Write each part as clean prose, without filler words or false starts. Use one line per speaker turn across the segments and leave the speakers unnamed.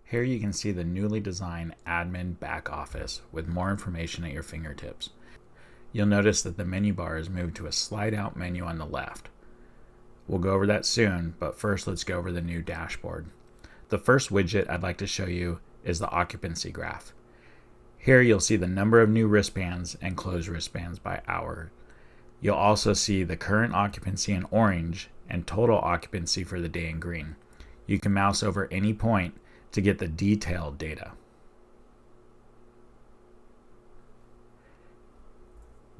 Here you can see the newly designed admin back office with more information at your fingertips. You'll notice that the menu bar is moved to a slide out menu on the left. We'll go over that soon, but first let's go over the new dashboard. The first widget I'd like to show you is the occupancy graph. Here you'll see the number of new wristbands and closed wristbands by hour. You'll also see the current occupancy in orange and total occupancy for the day in green. You can mouse over any point to get the detailed data.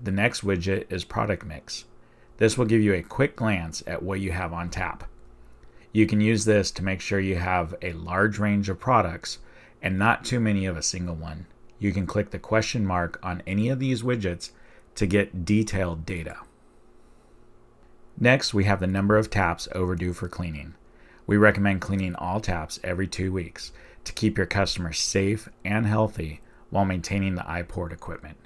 The next widget is product mix. This will give you a quick glance at what you have on tap. You can use this to make sure you have a large range of products and not too many of a single one. You can click the question mark on any of these widgets to get detailed data. Next, we have the number of taps overdue for cleaning. We recommend cleaning all taps every 2 weeks to keep your customers safe and healthy while maintaining the iPourIt equipment.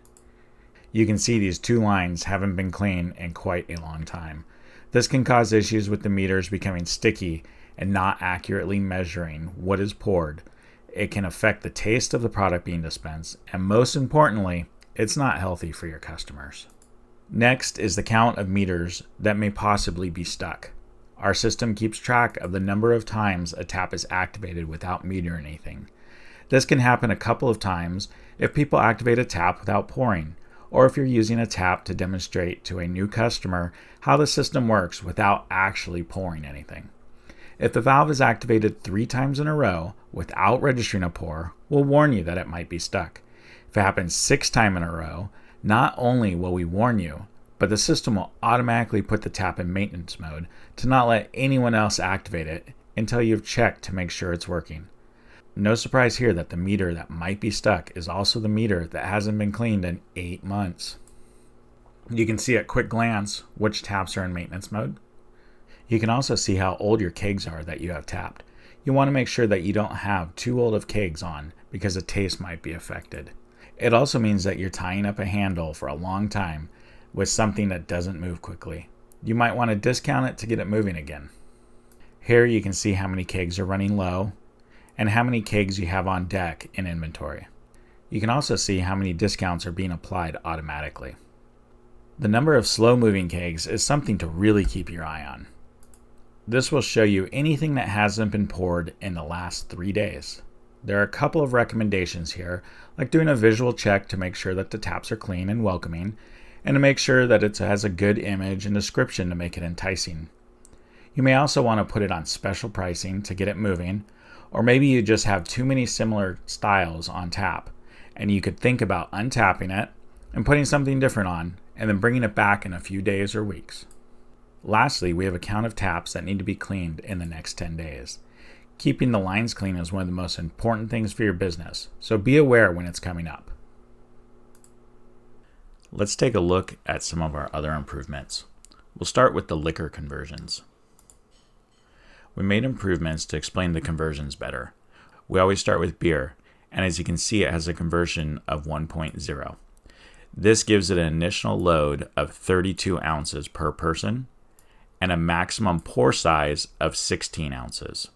You can see these 2 lines haven't been cleaned in quite a long time. This can cause issues with the meters becoming sticky and not accurately measuring what is poured. It can affect the taste of the product being dispensed, and most importantly, it's not healthy for your customers. Next is the count of meters that may possibly be stuck. Our system keeps track of the number of times a tap is activated without metering anything. This can happen a couple of times if people activate a tap without pouring, or if you're using a tap to demonstrate to a new customer how the system works without actually pouring anything. If the valve is activated 3 times in a row without registering a pour, we'll warn you that it might be stuck. If it happens 6 times in a row, not only will we warn you, but the system will automatically put the tap in maintenance mode to not let anyone else activate it until you've checked to make sure it's working. No surprise here that the meter that might be stuck is also the meter that hasn't been cleaned in 8 months. You can see at quick glance which taps are in maintenance mode. You can also see how old your kegs are that you have tapped. You want to make sure that you don't have too old of kegs on because the taste might be affected. It also means that you're tying up a handle for a long time with something that doesn't move quickly. You might want to discount it to get it moving again. Here you can see how many kegs are running low and how many kegs you have on deck in inventory. You can also see how many discounts are being applied automatically. The number of slow-moving kegs is something to really keep your eye on. This will show you anything that hasn't been poured in the last 3 days. There are a couple of recommendations here, like doing a visual check to make sure that the taps are clean and welcoming, and to make sure that it has a good image and description to make it enticing. You may also want to put it on special pricing to get it moving, or maybe you just have too many similar styles on tap, and you could think about untapping it and putting something different on, and then bringing it back in a few days or weeks. Lastly, we have a count of taps that need to be cleaned in the next 10 days. Keeping the lines clean is one of the most important things for your business, so be aware when it's coming up. Let's take a look at some of our other improvements. We'll start with the liquor conversions. We made improvements to explain the conversions better. We always start with beer, and as you can see, it has a conversion of 1.0. This gives it an initial load of 32 ounces per person and a maximum pour size of 16 ounces.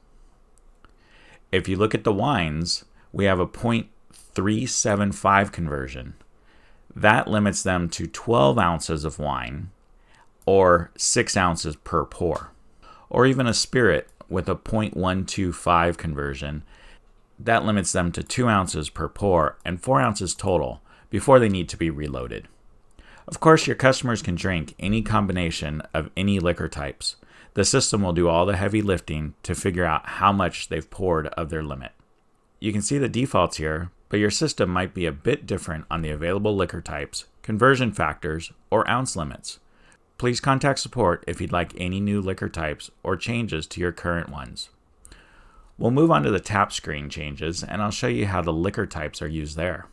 If you look at the wines, we have a 0.375 conversion. That limits them to 12 ounces of wine or 6 ounces per pour. Or even a spirit with a 0.125 conversion. That limits them to 2 ounces per pour and 4 ounces total before they need to be reloaded. Of course, your customers can drink any combination of any liquor types. The system will do all the heavy lifting to figure out how much they've poured of their limit. You can see the defaults here, but your system might be a bit different on the available liquor types, conversion factors, or ounce limits. Please contact support if you'd like any new liquor types or changes to your current ones. We'll move on to the tap screen changes, and I'll show you how the liquor types are used there.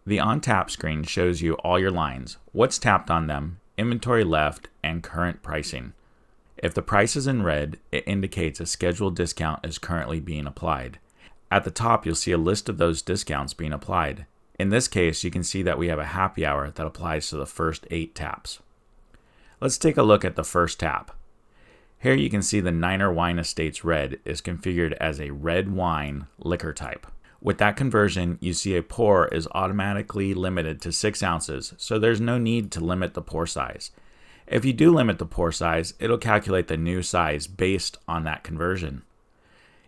The on tap screen shows you all your lines, what's tapped on them, inventory left, and current pricing. If the price is in red, it indicates a scheduled discount is currently being applied. At the top, you'll see a list of those discounts being applied. In this case, you can see that we have a happy hour that applies to the first 8 taps. Let's take a look at the first tap. Here you can see the Niner Wine Estates Red is configured as a red wine liquor type. With that conversion, you see a pour is automatically limited to 6 ounces, so there's no need to limit the pour size. If you do limit the pour size, it'll calculate the new size based on that conversion.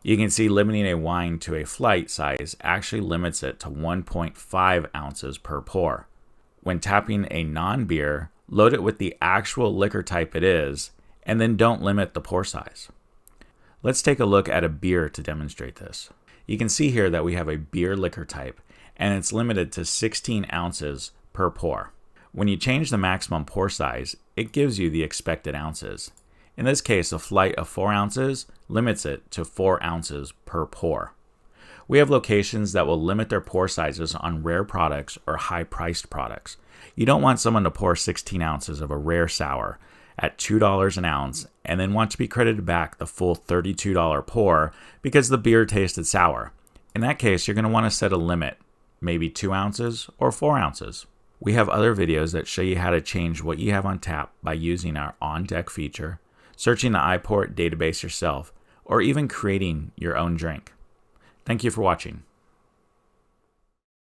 You can see limiting a wine to a flight size actually limits it to 1.5 ounces per pour. When tapping a non-beer, load it with the actual liquor type it is, and then don't limit the pour size. Let's take a look at a beer to demonstrate this. You can see here that we have a beer liquor type, and it's limited to 16 ounces per pour. When you change the maximum pour size, it gives you the expected ounces. In this case, a flight of 4 ounces limits it to 4 ounces per pour. We have locations that will limit their pour sizes on rare products or high-priced products. You don't want someone to pour 16 ounces of a rare sour at $2 an ounce and then want to be credited back the full $32 pour because the beer tasted sour. In that case, you're going to want to set a limit, maybe 2 ounces or 4 ounces. We have other videos that show you how to change what you have on tap by using our On Deck feature, searching the iPourIt database yourself, or even creating your own drink. Thank you for watching.